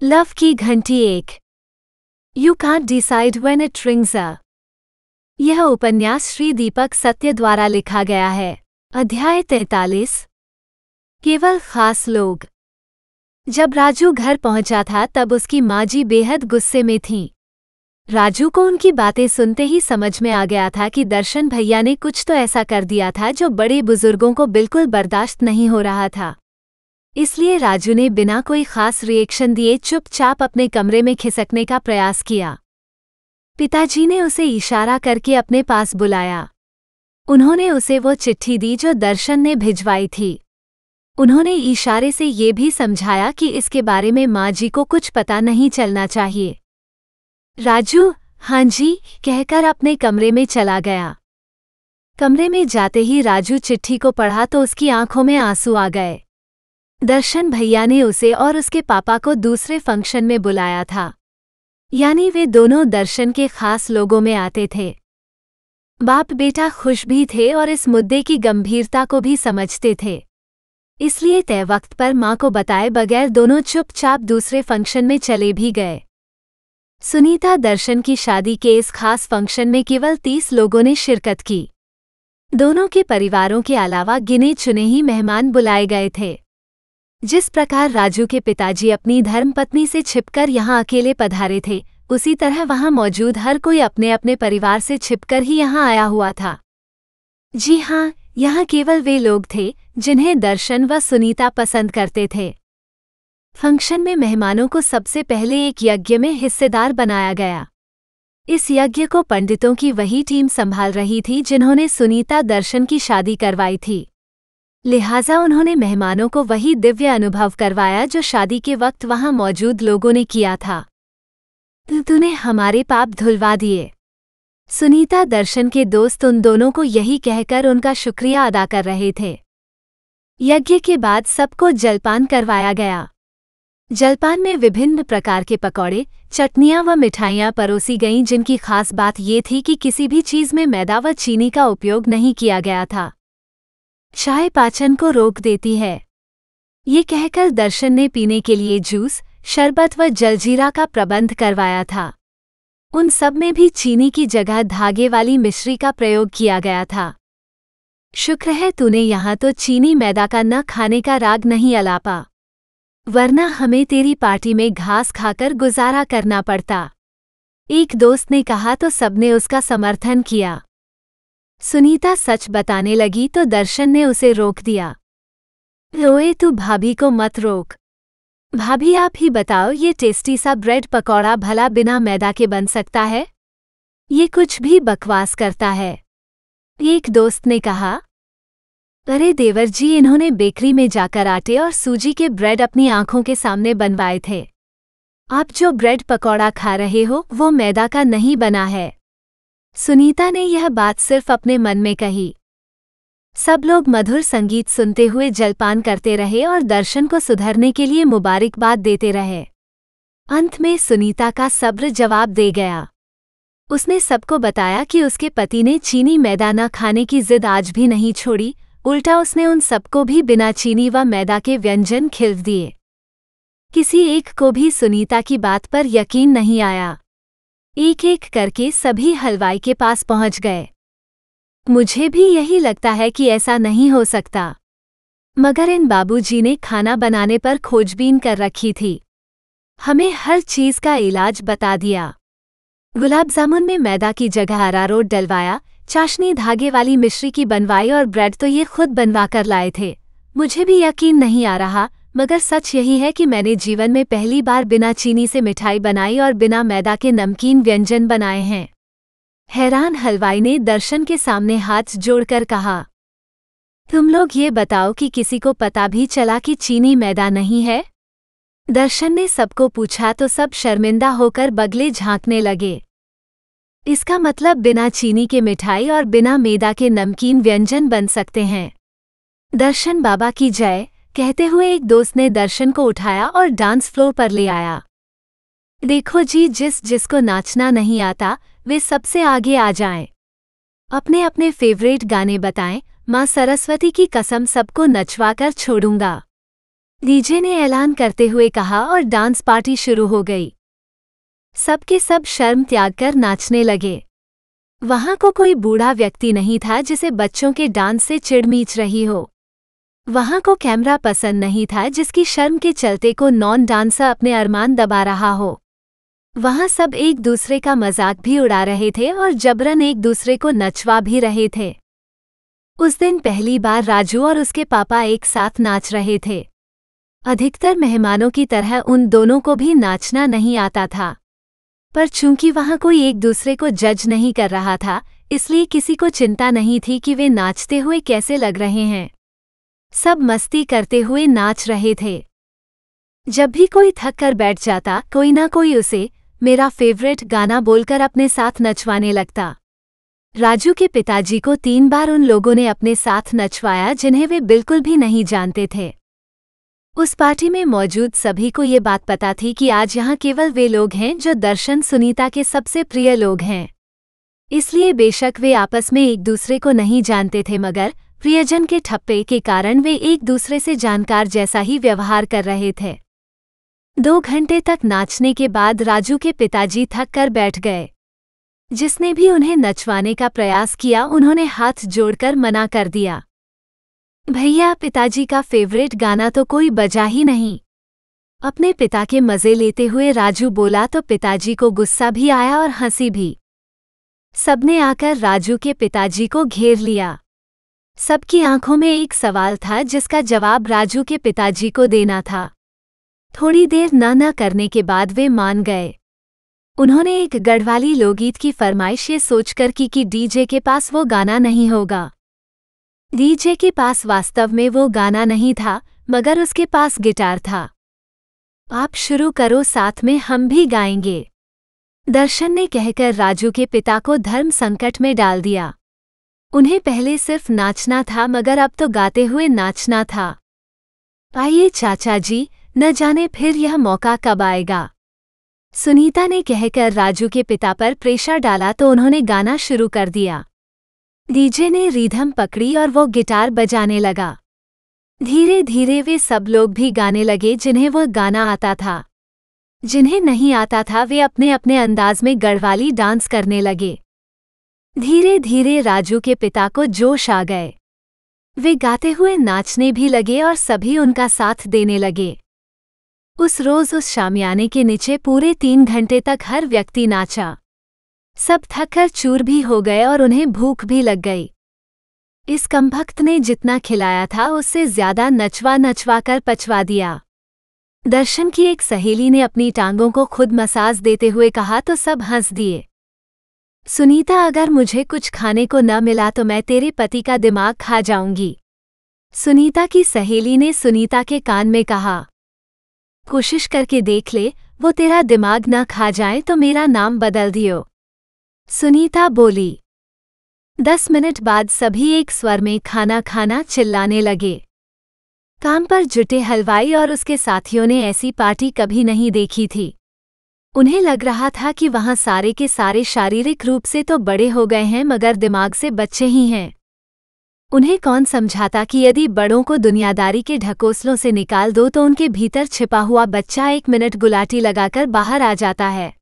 Love की घंटी 1। You can't decide when it rings a. यह उपन्यास श्री दीपक सत्य द्वारा लिखा गया है। अध्याय 43। केवल खास लोग। जब राजू घर पहुंचा था तब उसकी माँ जी बेहद गुस्से में थीं। राजू को उनकी बातें सुनते ही समझ में आ गया था कि दर्शन भैया ने कुछ तो ऐसा कर दिया था जो बड़े बुजुर्गों को बिल्कुल बर्दाश्त नहीं हो रहा था। इसलिए राजू ने बिना कोई खास रिएक्शन दिए चुपचाप अपने कमरे में खिसकने का प्रयास किया। पिताजी ने उसे इशारा करके अपने पास बुलाया। उन्होंने उसे वो चिट्ठी दी जो दर्शन ने भिजवाई थी। उन्होंने इशारे से ये भी समझाया कि इसके बारे में माँ जी को कुछ पता नहीं चलना चाहिए। राजू हाँ जी कहकर अपने कमरे में चला गया। कमरे में जाते ही राजू चिट्ठी को पढ़ा तो उसकी आंखों में आंसू आ गए। दर्शन भैया ने उसे और उसके पापा को दूसरे फंक्शन में बुलाया था, यानी वे दोनों दर्शन के खास लोगों में आते थे। बाप बेटा खुश भी थे और इस मुद्दे की गंभीरता को भी समझते थे। इसलिए तय वक्त पर माँ को बताए बगैर दोनों चुपचाप दूसरे फंक्शन में चले भी गए। सुनीता दर्शन की शादी के इस खास फंक्शन में केवल 30 लोगों ने शिरकत की। दोनों के परिवारों के अलावा गिने चुने ही मेहमान बुलाए गए थे। जिस प्रकार राजू के पिताजी अपनी धर्मपत्नी से छिपकर यहाँ अकेले पधारे थे, उसी तरह वहाँ मौजूद हर कोई अपने अपने परिवार से छिपकर ही यहाँ आया हुआ था। जी हाँ, यहाँ केवल वे लोग थे जिन्हें दर्शन व सुनीता पसंद करते थे। फंक्शन में मेहमानों को सबसे पहले एक यज्ञ में हिस्सेदार बनाया गया। इस यज्ञ को पंडितों की वही टीम संभाल रही थी जिन्होंने सुनीता दर्शन की शादी करवाई थी। लिहाजा उन्होंने मेहमानों को वही दिव्य अनुभव करवाया जो शादी के वक्त वहां मौजूद लोगों ने किया था। तूने हमारे पाप धुलवा दिए। सुनीता दर्शन के दोस्त उन दोनों को यही कहकर उनका शुक्रिया अदा कर रहे थे। यज्ञ के बाद सबको जलपान करवाया गया। जलपान में विभिन्न प्रकार के पकौड़े, चटनियां व मिठाइयां परोसी गईं, जिनकी खास बात ये थी कि किसी भी चीज में मैदा व चीनी का उपयोग नहीं किया गया था। चाय पाचन को रोक देती है, ये कहकर दर्शन ने पीने के लिए जूस, शरबत व जलजीरा का प्रबंध करवाया था। उन सब में भी चीनी की जगह धागे वाली मिश्री का प्रयोग किया गया था। शुक्र है तूने यहाँ तो चीनी मैदा का न खाने का राग नहीं अलापा, वरना हमें तेरी पार्टी में घास खाकर गुजारा करना पड़ता। एक दोस्त ने कहा तो सबने उसका समर्थन किया। सुनीता सच बताने लगी तो दर्शन ने उसे रोक दिया। ओए तू भाभी को मत रोक। भाभी आप ही बताओ, ये टेस्टी सा ब्रेड पकौड़ा भला बिना मैदा के बन सकता है? ये कुछ भी बकवास करता है। एक दोस्त ने कहा, अरे देवर जी, इन्होंने बेकरी में जाकर आटे और सूजी के ब्रेड अपनी आंखों के सामने बनवाए थे। आप जो ब्रेड पकौड़ा खा रहे हो वो मैदा का नहीं बना है। सुनीता ने यह बात सिर्फ अपने मन में कही। सब लोग मधुर संगीत सुनते हुए जलपान करते रहे और दर्शन को सुधरने के लिए मुबारकबाद देते रहे। अंत में सुनीता का सब्र जवाब दे गया। उसने सबको बताया कि उसके पति ने चीनी मैदा न खाने की जिद आज भी नहीं छोड़ी, उल्टा उसने उन सबको भी बिना चीनी व मैदा के व्यंजन खिलवा दिए। किसी एक को भी सुनीता की बात पर यकीन नहीं आया। एक एक करके सभी हलवाई के पास पहुंच गए। मुझे भी यही लगता है कि ऐसा नहीं हो सकता, मगर इन बाबूजी ने खाना बनाने पर खोजबीन कर रखी थी। हमें हर चीज का इलाज बता दिया। गुलाब जामुन में मैदा की जगह अरारोट डलवाया, चाशनी धागे वाली मिश्री की बनवाई और ब्रेड तो ये खुद बनवा कर लाए थे। मुझे भी यकीन नहीं आ रहा, मगर सच यही है कि मैंने जीवन में पहली बार बिना चीनी से मिठाई बनाई और बिना मैदा के नमकीन व्यंजन बनाए हैं। हैरान हलवाई ने दर्शन के सामने हाथ जोड़कर कहा, तुम लोग ये बताओ कि किसी को पता भी चला कि चीनी मैदा नहीं है? दर्शन ने सबको पूछा तो सब शर्मिंदा होकर बगले झांकने लगे। इसका मतलब बिना चीनी के मिठाई और बिना मैदा के नमकीन व्यंजन बन सकते हैं। दर्शन बाबा की जय कहते हुए एक दोस्त ने दर्शन को उठाया और डांस फ्लोर पर ले आया। देखो जी, जिसको नाचना नहीं आता वे सबसे आगे आ जाएं। अपने अपने फेवरेट गाने बताएं, माँ सरस्वती की कसम सबको नचवाकर छोड़ूंगा। डीजे ने ऐलान करते हुए कहा और डांस पार्टी शुरू हो गई। सबके सब शर्म त्याग कर नाचने लगे। वहां को कोई बूढ़ा व्यक्ति नहीं था जिसे बच्चों के डांस से चिढ़ मच रही हो। वहां को कैमरा पसंद नहीं था जिसकी शर्म के चलते को नॉन डांसर अपने अरमान दबा रहा हो। वहां सब एक दूसरे का मजाक भी उड़ा रहे थे और जबरन एक दूसरे को नचवा भी रहे थे। उस दिन पहली बार राजू और उसके पापा एक साथ नाच रहे थे। अधिकतर मेहमानों की तरह उन दोनों को भी नाचना नहीं आता था, पर चूंकि वहां कोई एक दूसरे को जज नहीं कर रहा था, इसलिए किसी को चिंता नहीं थी कि वे नाचते हुए कैसे लग रहे हैं। सब मस्ती करते हुए नाच रहे थे। जब भी कोई थक कर बैठ जाता, कोई ना कोई उसे मेरा फेवरेट गाना बोलकर अपने साथ नचवाने लगता। राजू के पिताजी को 3 बार उन लोगों ने अपने साथ नचवाया जिन्हें वे बिल्कुल भी नहीं जानते थे। उस पार्टी में मौजूद सभी को ये बात पता थी कि आज यहाँ केवल वे लोग हैं जो दर्शन सुनीता के सबसे प्रिय लोग हैं। इसलिए बेशक वे आपस में एक दूसरे को नहीं जानते थे, मगर प्रियजन के ठप्पे के कारण वे एक दूसरे से जानकार जैसा ही व्यवहार कर रहे थे। 2 घंटे तक नाचने के बाद राजू के पिताजी थक कर बैठ गए। जिसने भी उन्हें नचवाने का प्रयास किया उन्होंने हाथ जोड़कर मना कर दिया। भैया, पिताजी का फेवरेट गाना तो कोई बजा ही नहीं। अपने पिता के मजे लेते हुए राजू बोला तो पिताजी को गुस्सा भी आया और हंसी भी। सबने आकर राजू के पिताजी को घेर लिया। सबकी आंखों में एक सवाल था जिसका जवाब राजू के पिताजी को देना था। थोड़ी देर न करने के बाद वे मान गए। उन्होंने एक गढ़वाली लोकगीत की फरमाइश ये सोचकर की कि डीजे के पास वो गाना नहीं होगा। डीजे के पास वास्तव में वो गाना नहीं था, मगर उसके पास गिटार था। आप शुरू करो, साथ में हम भी गाएंगे, दर्शन ने कहकर राजू के पिता को धर्म संकट में डाल दिया। उन्हें पहले सिर्फ नाचना था, मगर अब तो गाते हुए नाचना था। आइए चाचा जी, न जाने फिर यह मौका कब आएगा, सुनीता ने कहकर राजू के पिता पर प्रेशर डाला तो उन्होंने गाना शुरू कर दिया। डीजे ने रिधम पकड़ी और वो गिटार बजाने लगा। धीरे धीरे वे सब लोग भी गाने लगे जिन्हें वह गाना आता था। जिन्हें नहीं आता था वे अपने अपने अंदाज में गढ़वाली डांस करने लगे। धीरे धीरे राजू के पिता को जोश आ गए। वे गाते हुए नाचने भी लगे और सभी उनका साथ देने लगे। उस रोज उस शामियाने के नीचे पूरे 3 घंटे तक हर व्यक्ति नाचा। सब थककर चूर भी हो गए और उन्हें भूख भी लग गई। इस कमबख्त ने जितना खिलाया था उससे ज्यादा नचवा कर पचवा दिया। दर्शन की एक सहेली ने अपनी टांगों को खुद मसाज देते हुए कहा तो सब हंस दिए। सुनीता, अगर मुझे कुछ खाने को न मिला तो मैं तेरे पति का दिमाग खा जाऊंगी, सुनीता की सहेली ने सुनीता के कान में कहा। कोशिश करके देख ले, वो तेरा दिमाग न खा जाए तो मेरा नाम बदल दियो, सुनीता बोली। 10 मिनट बाद सभी एक स्वर में खाना खाना चिल्लाने लगे। काम पर जुटे हलवाई और उसके साथियों ने ऐसी पार्टी कभी नहीं देखी थी। उन्हें लग रहा था कि वहां सारे के सारे शारीरिक रूप से तो बड़े हो गए हैं, मगर दिमाग से बच्चे ही हैं। उन्हें कौन समझाता कि यदि बड़ों को दुनियादारी के ढकोसलों से निकाल दो तो उनके भीतर छिपा हुआ बच्चा 1 मिनट गुलाटी लगाकर बाहर आ जाता है।